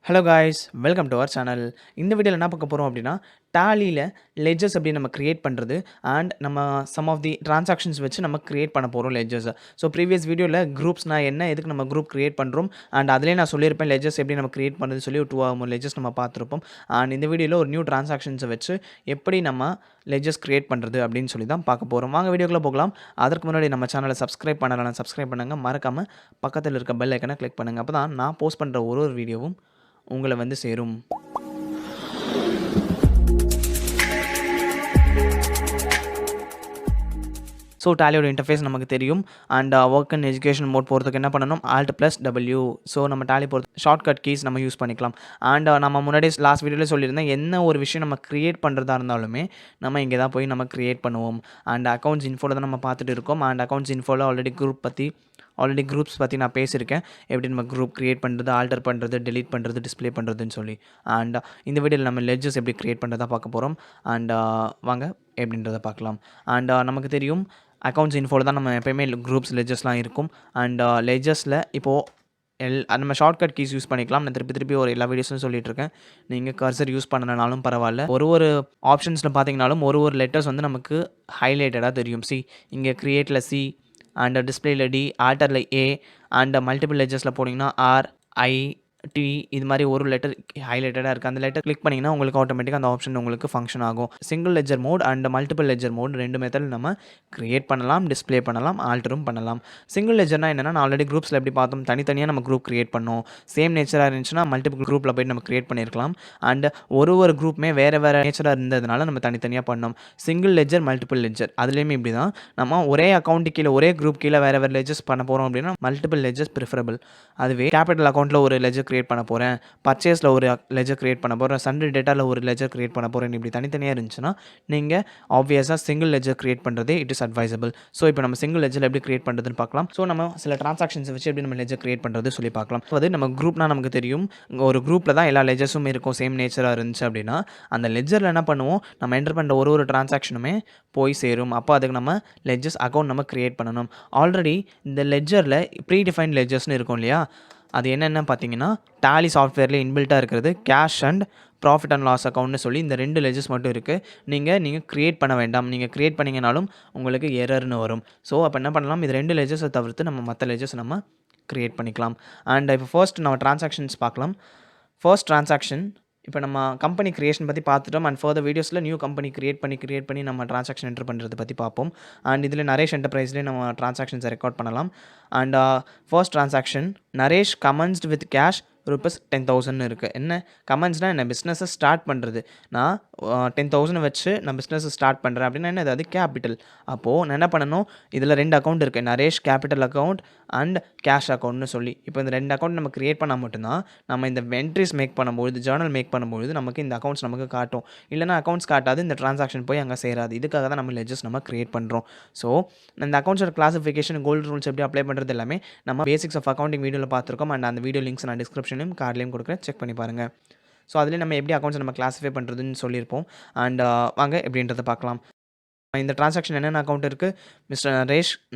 Hello guys, welcome to our channel. இந்த வீடியோவில் என்ன பார்க்க போகிறோம் அப்படின்னா, டேலியில் லெட்ஜர்ஸ் எப்படி நம்ம கிரியேட் பண்ணுறது அண்ட் நம்ம சம் ஆஃப் தி ட்ரான்சாக்ஷன்ஸ் வச்சு நம்ம கிரியேட் பண்ண போகிறோம் லெட்ஜர்ஸை. ஸோ ப்ரீவியஸ் வீடியோவில் குரூப்ஸ்னால் என்ன, எதுக்கு நம்ம குரூப் கிரியேட் பண்ணுறோம் அண்ட் அதிலே நான் சொல்லியிருப்பேன் லெட்ஜர்ஸ் எப்படி நம்ம கிரியேட் பண்ணுறது சொல்லி ஒரு 2 லெட்ஜர்ஸ் நம்ம பார்த்துருப்போம். அண்ட் இந்த வீடியோவில் ஒரு நியூ ட்ரான்சாக்ஷன்ஸை வச்சு எப்படி நம்ம லெட்ஜர்ஸ் கிரியேட் பண்ணுறது அப்படின்னு சொல்லி தான் பார்க்க போகிறோம். வாங்க வீடியோக்குள்ளே போகலாம். அதற்கு முன்னாடி நம்ம சேனலை சப்ஸ்கிரைப் பண்ணலாம், சப்ஸ்கிரைப் பண்ணுங்கள். மறக்காமல் பக்கத்தில் இருக்க பெல் ஐக்கனை கிளிக் பண்ணுங்கள். அப்போ தான் நான் போஸ்ட் பண்ணுற ஒரு வீடியோவும் உங்களை வந்து சேரும். ஸோ டேலியோட இன்டர்ஃபேஸ் நமக்கு தெரியும். And work and education mode போகிறதுக்கு என்ன பண்ணணும், Alt+W. ஸோ நம்ம டேலி போகிறது ஷார்ட்கட் கீஸ் நம்ம யூஸ் பண்ணிக்கலாம். அண்ட் நம்ம முன்னாடி லாஸ்ட் வீடியோவில் சொல்லியிருந்தேன், என்ன ஒரு விஷயம் நம்ம க்ரியேட் பண்ணுறதா இருந்தாலுமே நம்ம இங்கே தான் போய் நம்ம க்ரியேட் பண்ணுவோம். அண்ட் அக்கௌண்ட்ஸ் இன்ஃபோவில் தான் நம்ம பார்த்துட்டு இருக்கோம். அண்ட் அக்கௌண்ட்ஸ் இன்ஃபோவில் ஆல்ரெடி குரூப்ஸ் பற்றி நான் பேசியிருக்கேன், எப்படி நம்ம குரூப் க்ரியேட் பண்ணுறது, ஆல்டர் பண்ணுறது, டெலீட் பண்ணுறது, டிஸ்பிளே பண்ணுறதுன்னு சொல்லி. அண்ட் இந்த வீடியோவில் நம்ம லெட்ஜர்ஸ் எப்படி க்ரியேட் பண்ணுறதா பார்க்க போகிறோம். அண்ட் வாங்க எப்படின்றத பார்க்கலாம். அண்ட் நமக்கு தெரியும் அக்கௌண்ட்ஸ் இன்ஃபோவில் தான் நம்ம எப்போயுமே குரூப்ஸ் லெட்ஜர்ஸ்லாம் இருக்கும். அண்ட் லெட்ஜர்ஸில் இப்போது நம்ம ஷார்ட்கட் கீஸ் யூஸ் பண்ணிக்கலாம். நான் திருப்பி ஒரு எல்லா வீடியோஸும் சொல்லிட்டுருக்கேன். நீங்கள் கர்சர் யூஸ் பண்ணனாலும் பரவாயில்ல. ஒரு ஆப்ஷன்ஸில் பார்த்தீங்கனாலும் ஒரு லெட்டர்ஸ் வந்து நமக்கு ஹைலைட்டடாக தெரியும். இங்கே க்ரியேட்டில் சி அண்ட் டிஸ்பிளேல டி, ஆல்டரில் ஏ அண்ட் மல்டிபிள் லெட்ஜர்ஸில் போனீங்கன்னா ஆர், ஐ, டி, இது மாதிரி ஒரு லெட்டர் ஹைலைட்டடாக இருக்குது. அந்த லெட்டர் கிளிக் பண்ணிங்கன்னா உங்களுக்கு ஆட்டோமேட்டிக்காக அந்த ஆப்ஷன் உங்களுக்கு ஃபங்க்ஷன் ஆகும். Single ledger mode and multiple ledger mode 2 method நம்ம க்ரியேட் பண்ணலாம், டிஸ்பிளே பண்ணலாம், ஆல்டரும் பண்ணலாம். சிங்கிள் லெட்ஜர்னா என்னென்னா, நான் ஆல்ரெடி குரூப்ஸில் எப்படி பார்த்தோம், தனித்தனியாக நம்ம குரூப் க்ரியேட் பண்ணோம். சேம் நேச்சராக இருந்துச்சுன்னா மல்டிபிள் குரூப்பில் போய்ட்டு நம்ம க்ரியேட் பண்ணியிருக்கலாம். அண்ட் ஒரு குரூப்புமே வேறு நேச்சராக இருந்ததுனால நம்ம தனித்தனியாக பண்ணோம். சிங்கிள் லெட்ஜர், மல்டிபிள் லெட்ஜர் அதுலேயுமே இப்படி தான். நம்ம ஒரே அக்கௌண்ட்டு கீழே ஒரே குரூப் கீழே வேறு லெட்ஜர்ஸ் பண்ண போகிறோம் அப்படின்னா மல்டிபிள் லெட்ஜர்ஸ் ப்ரிஃபரபிள். அதுவே கேபிட்டல் அக்கௌண்ட்டில் ஒரு லெட்ஜர் க்ரியேட் பண்ண போகிறேன், பர்ச்சேஸில் ஒரு லெட்ஜர் க்ரியேட் பண்ண போகிறேன், சண்டே டேட்டாவில் ஒரு லெட்ஜர் க்ரியேட் பண்ண போகிறேன், இப்படி தனித்தனியாக இருந்துச்சுன்னா நீங்கள் ஆப்வியஸாக சிங்கிள் லெட்ஜர் க்ரியேட் பண்ணுறதே இட் இஸ் அட்வைசபிள். ஸோ இப்போ நம்ம சிங்கிள் லெட்ஜர் எப்படி க்ரியேட் பண்ணுறதுன்னு பார்க்கலாம். ஸோ நம்ம சில ட்ரான்சாக்ஷன்ஸ் வச்சு எப்படி நம்ம லெட்ஜர் க்ரியேட் பண்ணுறது சொல்லி பார்க்கலாம். அது நம்ம குரூப்னா நமக்கு தெரியும், ஒரு குரூப்பில் தான் எல்லா லெட்ஜர்ஸும் இருக்கும், சேம் நேச்சராக இருந்துச்சு அப்படின்னா அந்த லெட்ஜரில் என்ன பண்ணுவோம், நம்ம என்டர் பண்ணுற ஒரு ட்ரான்சாக்ஷனுமே போய் சேரும். அப்போ அதுக்கு நம்ம லெட்ஜர்ஸ் அக்கௌண்ட் நம்ம க்ரியேட் பண்ணணும். ஆல்ரெடி இந்த லெட்ஜரில் ப்ரீ டிஃபைன் லெட்ஜர்ஸ்னு இருக்கும் இல்லையா, அது என்னென்ன பார்த்தீங்கன்னா டேலி சாஃப்ட்வேரில் இன்பில்ட்டாக இருக்கிறது cash and profit and loss அக்கௌண்ட்னு சொல்லி இந்த 2 லெட்ஜர்ஸ் மட்டும் இருக்குது. நீங்கள் க்ரியேட் பண்ண வேண்டாம். நீங்கள் க்ரியேட் பண்ணிங்கனாலும் உங்களுக்கு எரர்னு வரும். ஸோ அப்போ என்ன பண்ணலாம், இது 2 லெட்ஜர்ஸை தவிர்த்து நம்ம மற்ற லெட்ஜர்ஸ் நம்ம க்ரியேட் பண்ணிக்கலாம். அண்ட் இப்போ ஃபர்ஸ்ட் நம்ம ட்ரான்சாக்ஷன்ஸ் பார்க்கலாம். ஃபர்ஸ்ட் ட்ரான்சாக்ஷன் இப்போ நம்ம கம்பெனி க்ரியேஷன் பற்றி பார்த்துட்டோம். அண்ட் ஃபர்தர் வீடியோஸில் நியூ கம்பெனி க்ரியேட் பண்ணி நம்ம ட்ரான்சாக்ஷன் என்டர் பண்ணுறது பற்றி பார்ப்போம். அண்ட் இதில் நரேஷ் என்டர்பிரைஸ்லேயே நம்ம ட்ரான்சாக்ஷன்ஸை ரெக்கார்ட் பண்ணலாம். And first transaction Naresh commenced with cash ₹10,000 இருக்குது. என்ன கமெண்ட்ஸ்னால் என்ன, பிஸ்னஸை ஸ்டார்ட் பண்ணுறது. நான் 10,000 வச்சு நான் பிஸ்னஸை ஸ்டார்ட் பண்ணுறேன் அப்படின்னா என்ன, அது கேபிட்டல். அப்போது நான் என்ன பண்ணணும், இதில் 2 அக்கௌண்ட் இருக்குது, Naresh capital account and cash அக்கௌண்ட்னு சொல்லி. இப்போ இந்த 2 அக்கௌண்ட் நம்ம க்ரியேட் பண்ணால் மட்டும்தான் நம்ம இந்த என்ட்ரிஸ் மேக் பண்ணும்போது, ஜேர்னல் மேக் பண்ணும்போது நமக்கு இந்த அக்கௌண்ட்ஸ் நமக்கு காட்டும். இல்லைனா அக்கௌண்ட்ஸ் காட்டாது, இந்த ட்ரான்சாக்ஷன் போய் அங்கே சேராது. இதுக்காக தான் நம்ம லெட்ஜர்ஸ் நம்ம க்ரியேட் பண்ணுறோம். ஸோ இந்த அக்கௌண்ட்ஸோட கிளாசிஃபிகேஷன், கோல்டு ரூல்ஸ் எப்படி அப்ளை பண்ணுறது எல்லாமே நம்ம பேசிக்ஸ் ஆஃப் அக்கௌண்டிங் வீடியோவில் பார்த்துருக்கோம். அண்ட் அந்த வீடியோ லிங்க்ஸ் நான் டிஸ்கிரிப்ஷன்லையும் கார்ட்லையும் கொடுக்குறேன், செக் பண்ணி பாருங்கள். ஸோ அதிலே நம்ம எப்படி அக்கௌண்ட்ஸ் நம்ம கிளாஸிஃபை பண்ணுறதுன்னு சொல்லியிருப்போம். அண்ட் வாங்க எப்படின்றத பார்க்கலாம். இந்த ட்ரான்சாக்ஷன் என்னென்ன அக்கௌண்ட் இருக்குது,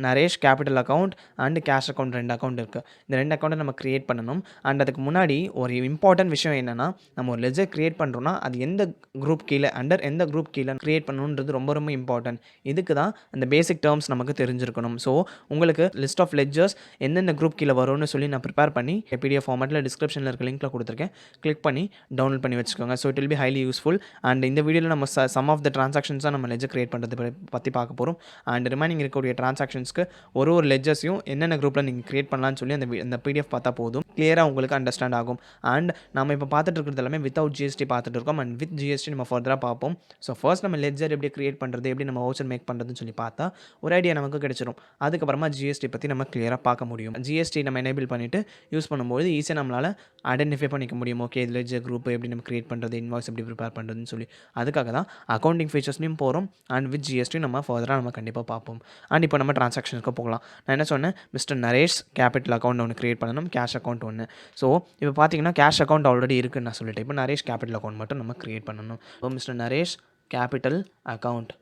Naresh capital account and cash account 2 account இருக்குது. இந்த 2 அக்கௌண்ட்டை நம்ம க்ரியேட் பண்ணணும். அண்ட் அதுக்கு முன்னாடி ஒரு இம்பார்ட்டன்ட் விஷயம் என்னென்னா, நம்ம ஒரு லெட்ஜர் க்ரியேட் பண்ணுறோன்னா அது எந்த குரூப் கீழே எந்த குரூப் கீழே க்ரியேட் பண்ணணுன்றது ரொம்ப இம்பார்ட்டன்ட். இதுக்கு தான் அந்த பேசிக் டேர்ம்ஸ் நமக்கு தெரிஞ்சிருக்கணும். ஸோ உங்களுக்கு லிஸ்ட் ஆஃப் லெட்ஜர்ஸ் எந்தெந்த குரூப் கீழே வரும்னு சொல்லி நான் ப்ரிப்பேர் பண்ணி பிடிஎஃப் ஃபார்மேட்டில் டிஸ்கிரிப்ஷனில் இருக்க லிங்க்கில் கொடுத்துருக்கேன், கிளிக் பண்ணி டவுன்லோட் பண்ணி வச்சுக்கோங்க. So it will be highly useful. And இந்த வீடியோவில் நம்ம சம் ஆஃப் த ட்ரான்சாக்ஷன்ஸாக நம்ம லெட்ஜர் க்ரியேட் பண்ணுறது பற்றி பார்க்க போகிறோம். அண்ட் ரிமைனிங் இருக்கக்கூடிய ட்ரான்சாக்ஷன்ஸ்க்கு ஒரு லெட்ஜர்ஸையும் என்னென்ன குரூப்பில் நீங்கள் க்ரியேட் பண்ணலான்னு சொல்லி அந்த பிடிஎஃப் பார்த்தா போதும், கிளியராக உங்களுக்கு அண்டர்ஸ்டாண்ட் ஆகும். அண்ட் நம்ம இப்போ பார்த்துட்டு இருக்கிறது எல்லாமே வித்தவுட் ஜிஎஸ்டி பார்த்துட்டு இருக்கோம். அண்ட் வித் ஜிஎஸ்டி நம்ம ஃபர்தராக பார்ப்போம். ஸோ ஃபர்ஸ்ட் நம்ம லெட்ஜர் எப்படி க்ரியேட் பண்ணுறது, எப்படி நம்ம வவுச்சர் மேக் பண்ணுறதுன்னு சொல்லி பார்த்தா ஒரு ஐடியா நமக்கு கிடைச்சிடும். அதுக்கப்புறமா ஜிஎஸ்டி பற்றி நம்ம கிளியராக பார்க்க முடியும். ஜிஎஸ்டி நம்ம எனேபிள் பண்ணிவிட்டு யூஸ் பண்ணும்போது ஈஸியாக நம்மளால் ஐடென்டிஃபை பண்ணிக்க முடியும். ஓகே, இது லெட்ஜர் குரூப் எப்படி நம்ம க்ரியேட் பண்ணுறது, இன்வாய்ஸ் எப்படி ப்ரிப்பேர் பண்ணுறதுன்னு சொல்லி. அதுக்காக தான் அக்கௌண்டிங் ஃபீச்சர்ஸ்லையும் போகிறோம். அண்ட் வித் ஜிஎஸ்டி நம்ம ஃபர்தராக நம்ம கண்டிப்பாக பார்ப்போம். அண்ட் இப்போ நம்ம ட்ரான்சாக்ஷனுக்கு போகலாம். நான் என்ன சொன்னேன், Mr.Naresh கேபிட்டல் அக்கௌண்ட் ஒன்று க்ரியேட் பண்ணணும், கேஷ் அக்கௌண்ட் ஒன்று. ஸோ இப்போ பார்த்தீங்கன்னா கேஷ் அக்கௌண்ட் ஆல்ரெடி இருக்குன்னு நான் சொல்லிட்டேன். இப்போ நரேஷ் கேபிட்டல் அக்கௌண்ட் மட்டும் நம்ம க்ரியேட் பண்ணணும். இப்போ Mr.Naresh கேபிட்டல் அக்கௌண்ட்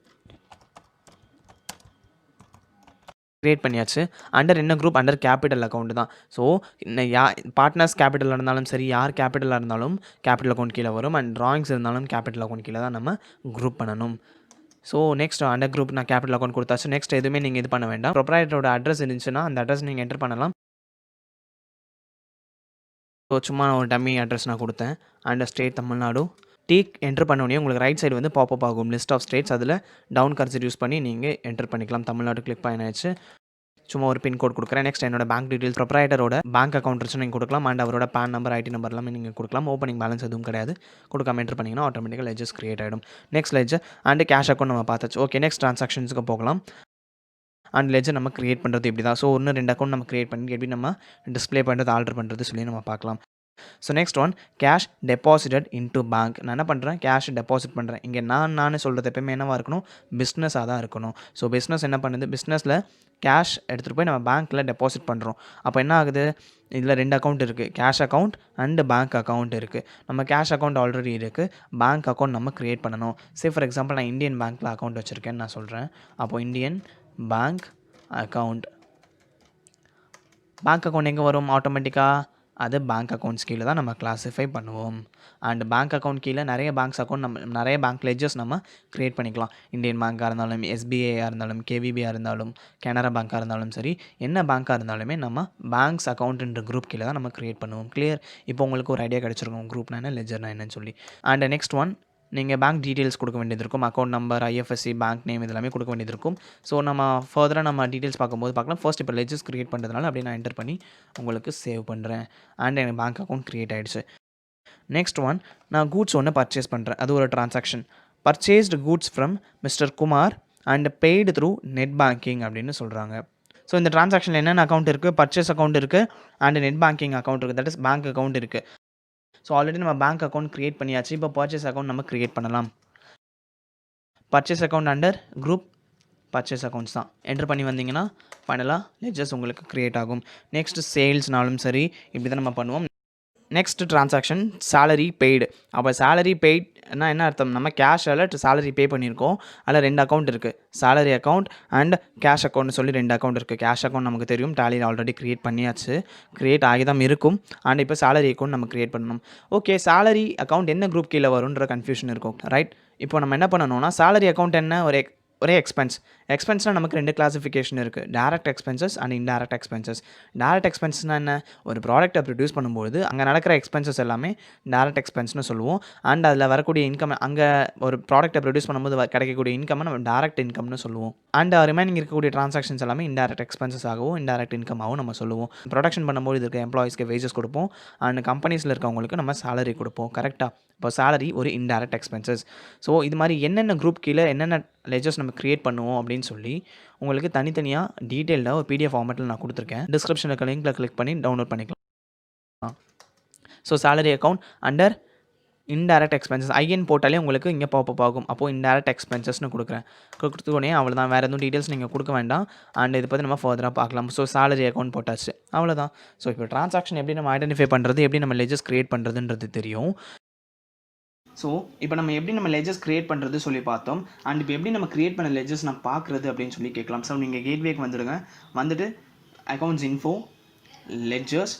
கிரியேட் பண்ணியாச்சு. அண்டர் என்ன குரூப்? அண்டர் கேபிட்டல் அக்கவுண்ட் தான். ஸோ பார்ட்னர்ஸ் கேபிட்டலா இருந்தாலும் சரி, யார் கேபிட்டலா இருந்தாலும் கேபிட்டல் அக்கவுண்ட் கீழ வரும். அண்ட் டிராயிங்ஸ் இருந்தாலும் கேபிட்டல் அக்கவுண்ட் கீழ தான் நம்ம குரூப் பண்ணணும். ஸோ நெக்ஸ்ட் அண்டர் குரூப் நான் கேபிட்டல் அக்கவுண்ட் குடுத்தாச்சு. நெக்ஸ்ட் எதுவுமே நீங்க இது பண்ண வேண்டாம். ப்ரொப்ரைட்டரோட அட்ரஸ் இருந்துச்சுன்னா, அந்த அட்ரஸ் நீங்க என்டர் பண்ணலாம். ஸோ சும்மா ஒரு டம்மி அட்ரஸ் நான் குடுத்தேன். And state Tamil Nadu. என்டர் பண்ண உடனே உங்களுக்கு ரைட் சைடு வந்து பாப்பப் ஆகும். List of states. அதில டவுன் கர்சர் யூஸ் பண்ணி நீங்க என்டர் பண்ணிக்கலாம். தமிழ்நாடு கிளிக் பண்ணியாச்சு. சும்மா ஒரு பின் கோட் குடுக்குறேன். நெக்ஸ்ட் என்னோட பேங்க் டீட்டெயில்ஸ் ப்ரொப்ரைட்டரோட பேங்க் அக்கவுண்ட் இருந்துச்சுன்னா நீங்க குடுக்கலாம். அண்ட் அவரோட பான் நம்பர், ஐடி நம்பர் எல்லாமே நீங்க குடுக்கலாம். ஓப்பனிங் பேலன்ஸ் எதுவும் கிடையாது. குடுக்காம என்டர் பண்ணீங்கன்னா ஆட்டோமேட்டிக்கா லெட்ஜர்ஸ் கிரியேட் ஆயிடும். Next ledger and cash account நம்ம பார்த்தாச்சு. ஓகே, நெக்ஸ்ட் டிரான்சாக்ஷன்ஸ்க்கு போகலாம். அண்ட் லெட்ஜர் நம்ம கிரியேட் பண்ணுறது இப்படி தான். ஸோ 1, 2 அக்கவுண்ட் நம்ம கிரியேட் பண்ணி எப்படி நம்ம டிஸ்ப்ளே பண்ணுறது, ஆல்டர் பண்ணுறது சொல்லி நம்ம பார்க்கலாம். So next one cash deposited into bank. நான் என்ன பண்ணுறேன்? கேஷ் டெபாசிட் பண்ணுறேன். இங்கே நான் சொல்கிறது எப்பயுமே என்னவா இருக்கணும்? பிஸ்னஸாக தான் இருக்கணும். ஸோ பிஸ்னஸ் என்ன பண்ணுது? பிஸ்னஸில் கேஷ் எடுத்துகிட்டு போய் நம்ம பேங்க்கில் டெபாசிட் பண்ணுறோம். அப்போ என்ன ஆகுது? இதில் 2 அக்கௌண்ட் இருக்குது. Cash account and bank account இருக்குது. நம்ம கேஷ் அக்கௌண்ட் ஆல்ரெடி இருக்குது. பேங்க் அக்கௌண்ட் நம்ம க்ரியேட் பண்ணணும். ஃபார் எக்ஸாம்பிள் நான் இந்தியன் பேங்க்கில் அக்கௌண்ட் வச்சுருக்கேன்னு நான் சொல்கிறேன். அப்போது Indian bank account. Bank account எங்கே வரும்? ஆட்டோமேட்டிக்காக அது பேங்க் அக்கௌண்ட்ஸ் கீழே தான் நம்ம கிளாஸிஃபை பண்ணுவோம். அண்ட் பேங்க் அக்கௌண்ட் கீழே நிறைய பேங்க்ஸ் அக்கௌண்ட் நிறைய பேங்க் லெட்ஜர்ஸ் நம்ம க்ரியேட் பண்ணிக்கலாம். இந்தியன் பேங்காக இருந்தாலும், எஸ்பிஐயாக இருந்தாலும், கேவிபியாக இருந்தாலும், கனரா பேங்காக இருந்தாலும் சரி, என்ன பேங்காக இருந்தாலுமே நம்ம பேங்க்ஸ் அக்கௌண்ட்ன்ற குரூப் கீழே தான் நம்ம க்ரியேட் பண்ணுவோம். கிளியர்? இப்போ உங்களுக்கு ஒரு ஐடியா கிடச்சிருக்கும் குரூப்னா என்ன, லெட்ஜர்னா என்னன்னு சொல்லி. அண்ட் நெக்ஸ்ட் ஒன் நீங்கள் பேங்க் டீட்டெயில்ஸ் கொடுக்க வேண்டியது இருக்கும். Account number, IFSC, bank name இதெல்லாமே கொடுக்க வேண்டியது இருக்கும். ஸோ நம்ம ஃபர்தராக நம்ம டீட்டெயில்ஸ் பார்க்கும்போது பார்க்கலாம். ஃபர்ஸ்ட் இப்போ லெட்ஜர்ஸ் கிரியேட் பண்ணுறதுனால அப்படியே நான் என்டர் பண்ணி உங்களுக்கு சேவ் பண்ணுறேன். அண்ட் எனக்கு பேங்க் அக்கௌண்ட் கிரியேட் ஆகிடுச்சு. நெக்ஸ்ட் ஒன் நான் கூட்ஸ் ஒன்று பர்ச்சேஸ் பண்ணுறேன். அது ஒரு transaction. Purchased goods from mister Kumar and paid through net banking அப்படின்னு சொல்கிறாங்க. ஸோ இந்த டிரான்சாக்ஷனில் என்னென்ன அக்கௌண்ட் இருக்குது? பர்ச்சேஸ் அக்கௌண்ட் இருக்குது அண்ட் நெட் பேங்கிங் அக்கௌண்ட் இருக்குது. தட் இஸ் பேங்க் அக்கௌண்ட் இருக்குது. ஸோ ஆல்ரெடி நம்ம பேங்க் அக்கௌண்ட் கிரியேட் பண்ணியாச்சு. இப்போ பர்ச்சேஸ் அக்கௌண்ட் நம்ம கிரியேட் பண்ணலாம். Purchase account under group purchase accounts தான். என்டர் பண்ணி வந்தீங்கன்னா ஃபைனலாக லெட்ஜர்ஸ் உங்களுக்கு கிரியேட் ஆகும். நெக்ஸ்ட் சேல்ஸ்னாலும் சரி இப்படி தான் நம்ம பண்ணுவோம். Next transaction salary paid. அப்போ சேலரி பெய்ட்னா என்ன அர்த்தம்? நம்ம கேஷால் சேலரி பே பண்ணியிருக்கோம். அதில் 2 அக்கௌண்ட் இருக்குது. சேலரி அக்கௌண்ட் அண்ட் கேஷ் அக்கௌண்ட்னு சொல்லி 2 அக்கௌண்ட் இருக்குது. கேஷ் அக்கௌண்ட் நமக்கு தெரியும், டேலியில் ஆல்ரெடி கிரியேட் பண்ணியாச்சு. கிரியேட் ஆகி தான் இருக்கும். அண்ட் இப்போ சேலரி அக்கௌண்ட் நம்ம கிரியேட் பண்ணணும். ஓகே, சேலரி அக்கௌண்ட் என்ன குரூப் கீழே வரும்ன்ற கன்ஃபியூஷன் இருக்கும், ரைட்? இப்போ நம்ம என்ன பண்ணணும்னா சேலரி அக்கௌண்ட் என்ன ஒரே எக்ஸ்பென்ஸ்னால் நமக்கு 2 கிளாஸிஃபிகேஷன் இருக்குது. Direct expenses and indirect expenses. Direct எக்ஸ்பென்ஸ்னால் என்ன? ஒரு ப்ராடக்ட்டை ப்ரொடியூஸ் பண்ணும்போது அங்கே நடக்கிற எக்ஸ்பென்சஸ் எல்லாமே டைரக்ட் எக்ஸ்பென்ஸ்னு சொல்லுவோம். அண்ட் அதில் வரக்கூடிய இன்கம், அங்கே ஒரு ப்ராடக்ட்டை ப்ரொடியூஸ் பண்ணும்போது கிடைக்கக்கூடிய இன்கம் நம்ம டைரக்ட் இன்கம்னு சொல்லுவோம். அண்ட் ரிமைனிங் இருக்கக்கூடிய ட்ரான்சாக்ஷன்ஸ் எல்லாமே இன்டைரக்ட் எக்ஸ்பென்சஸ் ஆகவும் இன்டைரக்ட் இன்கமாகவும் நம்ம சொல்லுவோம். ப்ரொடக்ஷன் பண்ணும்போது இருக்க எம்ப்ளாயிஸ்க்கு வேஜஸ் கொடுப்போம். அண்ட் கம்பெனிஸில் இருக்கவங்களுக்கு நம்ம சேலரி கொடுப்போம். கரெக்டாக? இப்போ சேலரி ஒரு இன்டைரக்ட் எக்ஸ்பென்சஸ். ஸோ இது மாதிரி என்னென்ன குரூப் கீழே என்னென்ன லெட்ஜர்ஸ் நம்ம கிரியேட் பண்ணுவோம் அப்படின்னு சொல்லி உங்களுக்கு தனித்தனியாக டீட்டெயில்டாக ஒரு பிடிஎஃப் ஃபார்மேட்டில் நான் கொடுத்துருக்கேன். டிஸ்கிரிப்ஷனில் இருக்க லிங்க்கில் கிளிக் பண்ணி டவுன்லோட் பண்ணிக்கலாம். So salary account under indirect expenses I N போட்டாலே உங்களுக்கு இங்கே பாப்பப் ஆகும். அப்போது இன்டைரக்ட் எக்ஸ்பென்சஸ்னு கொடுக்குறேன். கொடுத்தோடனே அவ்வளோதான், வேறு எதுவும் டீட்டெயில்ஸ் நீங்கள் கொடுக்க வேண்டாம். அண்ட் இதை பற்றி நம்ம ஃபர்தராக பார்க்கலாம். ஸோ சேலரி அக்கௌண்ட் போட்டாச்சு, அவ்வளோதான். ஸோ இப்போ ட்ரான்சாக்ஷன் எப்படி நம்ம ஐடென்டிஃபை பண்ணுறது, எப்படி நம்ம லெட்ஜர்ஸ் கிரியேட் பண்ணுறதுன்றது தெரியும். ஸோ இப்போ நம்ம எப்படி நம்ம லெட்ஜர்ஸ் கிரியேட் பண்ணுறது சொல்லி பார்த்தோம். அண்ட் இப்போ எப்படி நம்ம கிரியேட் பண்ண லெட்ஜர்ஸ் நான் பார்க்குறது அப்படின்னு சொல்லி கேட்கலாம். ஸோ நீங்கள் கேட்வேக்கு வந்துடுங்க. வந்துட்டு அக்கௌண்ட்ஸ் இன்ஃபோ, லெட்ஜர்ஸ்,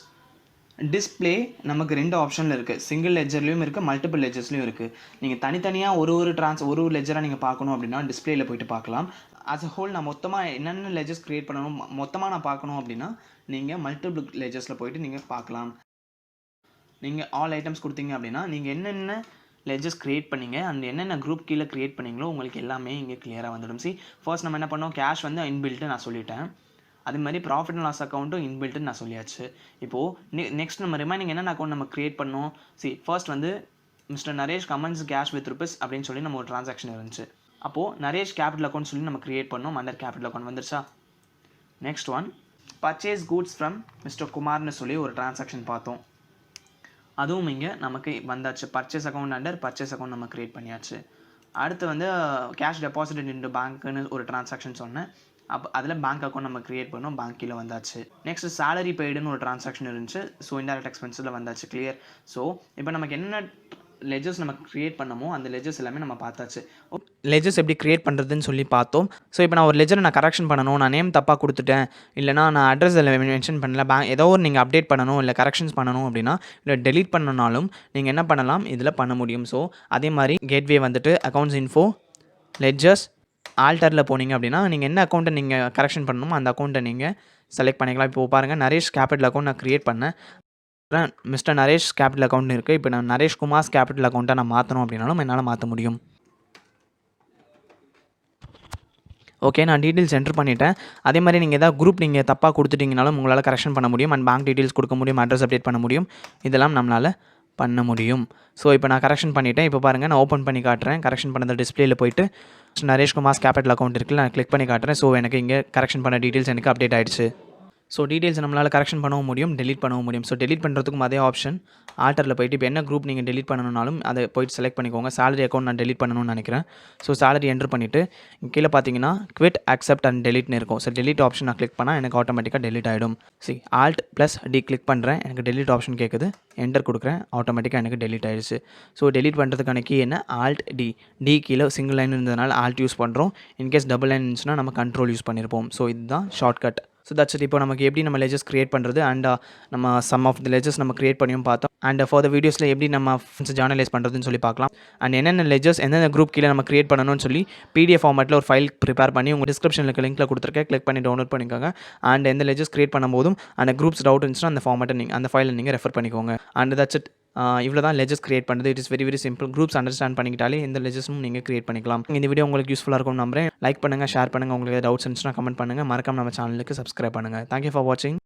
டிஸ்பிளே நமக்கு 2 ஆப்ஷனில் இருக்குது. சிங்கிள் லெட்ஜர்லையும் இருக்குது, மல்டிபிள் லெட்ஜர்ஸ்லையும் இருக்குது. நீங்கள் தனித்தனியாக ஒரு லெட்ஜராக நீங்கள் பார்க்கணும் அப்படின்னா டிஸ்பிளேயில் போய்ட்டு பார்க்கலாம். ஆஸ் அ ஹோல் நான் மொத்தமாக என்னென்ன லெட்ஜர்ஸ் கிரியேட் பண்ணணும் மொத்தமாக நான் பார்க்கணும் அப்படின்னா நீங்கள் மல்டிபிள் லெட்ஜர்ஸில் போய்ட்டு நீங்கள் பார்க்கலாம். நீங்கள் ஆல் ஐட்டம்ஸ் கொடுத்தீங்க அப்படின்னா நீங்கள் என்னென்ன லெட்ஜர்ஸ் கிரியேட் பண்ணிங்க அண்ட் என்னென்ன குரூப் கீழே கிரியேட் பண்ணிங்களோ உங்களுக்கு எல்லாமே இங்கே கிளியராக வந்துடும். ஃபர்ஸ்ட் நம்ம என்ன பண்ணோம்? கேஷ் வந்து இன்பில்ட்டு நான் சொல்லிட்டேன். அதே மாதிரி ப்ராஃபிட் அண்ட் லாஸ் அக்கௌண்ட்டும் இன்பில்ட்டுன்னு நான் சொல்லியாச்சு. இப்போது நெக்ஸ்ட் நம்ம ரிமைனிங் என்னென்ன அக்கௌண்ட் நம்ம கிரியேட் பண்ணோம்? ஃபர்ஸ்ட் வந்து mister Naresh comments cash with rupees அப்படின்னு சொல்லி நம்ம ஒரு ட்ரான்சாக்ஷன் இருந்துச்சு. அப்போது நரேஷ் கேபிட்டல் அக்கௌண்ட் சொல்லி நம்ம கிரியேட் பண்ணோம். அண்டர் கேபிட்டல் அக்கௌண்ட் வந்துருச்சா? Next one purchase goods from mister குமார்னு சொல்லி ஒரு ட்ரான்சாக்ஷன் பார்த்தோம். அதுவும் இங்கே நமக்கு வந்தாச்சு. Purchase account under purchase account நம்ம கிரியேட் பண்ணியாச்சு. அடுத்து வந்து கேஷ் டெபாசிட் இன்டு பேங்க்னு ஒரு ட்ரான்சாக்ஷன் சொன்னேன். அப்போ அதில் பேங்க் அக்கௌண்ட் நம்ம கிரியேட் பண்ணோம். பேங்க் கீழே வந்தாச்சு. நெக்ஸ்ட் சேலரி பெய்டுன்னு ஒரு ட்ரான்சாக்ஷன் இருந்துச்சு. ஸோ இன்டைரக்ட் எக்ஸ்பென்ஸில் வந்தாச்சு. கிளியர்? ஸோ இப்போ நமக்கு என்ன லெஜர்ஸ் நம்ம கிரியேட் பண்ணமோ அந்த லெஜர்ஸ் எல்லாமே நம்ம பார்த்தாச்சு. லெஜர்ஸ் எப்படி கிரியேட் பண்ணுறதுன்னு சொல்லி பார்த்தோம். ஸோ இப்போ நான் ஒரு லெஜரை நான் கரெக்ஷன் பண்ணணும், நான் நேம் தப்பாக கொடுத்துட்டேன், இல்லைனா நான் அட்ரஸ் அதில் மென்ஷன் பண்ணல, ஏதோ ஒரு நீங்கள் அப்டேட் பண்ணணும் இல்லை கரெக்ஷன்ஸ் பண்ணணும் அப்படின்னா, இல்லை டெலீட் பண்ணனாலும் நீங்கள் என்ன பண்ணலாம், இதில் பண்ண முடியும். ஸோ அதே மாதிரி கேட்வே வந்துட்டு அக்கௌண்ட்ஸ் இன்ஃபோ லெஜர்ஸ் ஆல்டரில் போனீங்க அப்படின்னா நீங்கள் என்ன அக்கௌண்ட்டை நீங்கள் கரெக்ஷன் பண்ணணுமோ அந்த அக்கௌண்ட்டை நீங்கள் செலக்ட் பண்ணிக்கலாம். இப்போ பாருங்கள், நரேஷ் கேபிட்டல் அக்கௌண்ட் நான் க்ரியேட் பண்ணேன். மிஸ்டர் நரேஷ் கேபிட்டல் அக்கௌண்ட் இருக்குது. இப்போ நான் நரேஷ் குமார்ஸ் கேபிட்டல் அக்கௌண்ட்டை நான் மாற்றணும் அப்படின்னாலும் என்னால் மாற்ற முடியும். ஓகே, நான் டீட்டெயில்ஸ் என்டர் பண்ணிட்டேன். அதே மாதிரி நீங்கள் எதாவது குரூப் நீங்கள் தப்பாக கொடுத்துட்டிங்கனாலும் உங்களால் கரெக்ஷன் பண்ண முடியும். அண்ட் பேங்க் டீட்டெயில்ஸ் கொடுக்க முடியும், அட்ரஸ் அப்டேட் பண்ண முடியும். இதெல்லாம் நம்மளால் பண்ண முடியும். ஸோ இப்போ நான் கரெக்ஷன் பண்ணிவிட்டேன். இப்போ பாருங்கள், நான் ஓப்பன் பண்ணி காட்டுறேன். கரெக்ஷன் பண்ண டிஸ்பிளேயில் போய்ட்டு நரேஷ் குமார்ஸ் கேபிட்டல் அக்கௌண்ட் இருக்குல்ல, நான் கிளிக் பண்ணி காட்டுறேன். ஸோ எனக்கு இங்கே கரெக்ஷன் பண்ண டீட்டெயில்ஸ் எனக்கு அப்டேட் ஆகிடுச்சு. ஸோ டீட்டெயில்ஸ் நம்மளால் கரெக்ஷன் பண்ணவும் முடியும், டெலிட் பண்ணவும் முடியும். ஸோ டெலிட் பண்ணுறதுக்கும் அதே ஆப்ஷன் ஆல்டரில் போய்ட்டு இப்போ என்ன குரூப் நீங்கள் டெலிட் பண்ணணும்னாலும் அதை போய்ட்டு செலக்ட் பண்ணிக்கோங்க. சேலரி அக்கௌண்ட் நான் டெலிட் பண்ணணும்னு நினைக்கிறேன். ஸோ சேலரி என்ட்ரு பண்ணிவிட்டு கீழே பார்த்தீங்கன்னா குவிட் அக்செப்ட் அண்ட் டெலிட்னு இருக்கும். ஸோ டெலிட் ஆப்ஷன் நான் கிளிக் பண்ணால் எனக்கு ஆட்டோமேட்டிக்காக டெலிட் ஆகிடும். Alt + D கிளிக் பண்ணுறேன், எனக்கு டெலிட் ஆப்ஷன் கேட்குது, என்டர் கொடுக்குறேன், ஆட்டோமேட்டிக்காக எனக்கு டெலிட் ஆகிடுச்சு. ஸோ டெலிட் பண்ணுறதுக்கான கீ என்ன, Alt D. D கீழே சிங்கிள் லைன் இருந்ததுனால Alt யூஸ் பண்ணுறோம். இன்கேஸ் டபுள் லைன் இருந்துச்சுன்னா நம்ம கண்ட்ரோல் யூஸ் பண்ணியிருப்போம். ஸோ இதுதான் ஷார்ட்கட். So that's it. இப்போ நமக்கு எப்படி நம்ம லெஜர்ஸ் கிரியேட் பண்ணுறது அண்ட் நம்ம சம் ஆஃப் தி லெஜர்ஸ் நம்ம கிரியேட் பண்ணியும் பார்த்தோம். அண்ட் ஃபார் த வீடியோஸில் எப்படி நம்ம ஜேர்னலைஸ் பண்ணுறதுன்னு சொல்லி பார்க்கலாம். அண்ட் என்னென்ன லெஜர்ஸ் எந்தெந்த குரூப் கீழே நம்ம கிரியேட் பண்ணணும்னு சொல்லி PDF ஃபார்மேட்டில் ஒரு ஃபைல் ப்ரிப்பேர் பண்ணி உங்கள் டிஸ்கிரிப்ஷனில் லிங்க்கில் கொடுத்துருக்கேன், கிளிக் பண்ணி டவுன்லோட் பண்ணிக்கோங்க. அண்ட் எந்த லெஜர்ஸ் கிரியேட் பண்ணும்போதும் அந்த குரூப்ஸ் டவுட் இருந்துச்சுன்னா அந்த ஃபார்மேட்டை அந்த ஃபைலை நீங்கள் ரெஃபர் பண்ணிக்கோங்க. And that's it. இவ்வளோ தான் லெஜர்ஸ் கிரியேட் பண்ணுறது. It is very simple. Groups understand பண்ணிக்கிட்டாலே எந்த லெஜர்ஸும் நீங்கள் கிரியேட் பண்ணிக்கலாம். இந்த வீடியோ உங்களுக்கு யூஸ்ஃபுல்லாக இருக்கும் நம்புறேன். லைக் பண்ணுங்கள், ஷேர் பண்ணுங்கள். உங்களுக்கு டவுட்ஸ் இருந்துச்சுன்னா கமெண்ட் பண்ணுங்கள். மறக்காம நம்ம சேனலுக்கு சப்ஸ்கிரைப் பண்ணுங்கள். தேங்க்யூ ஃபார் வாட்சிங்.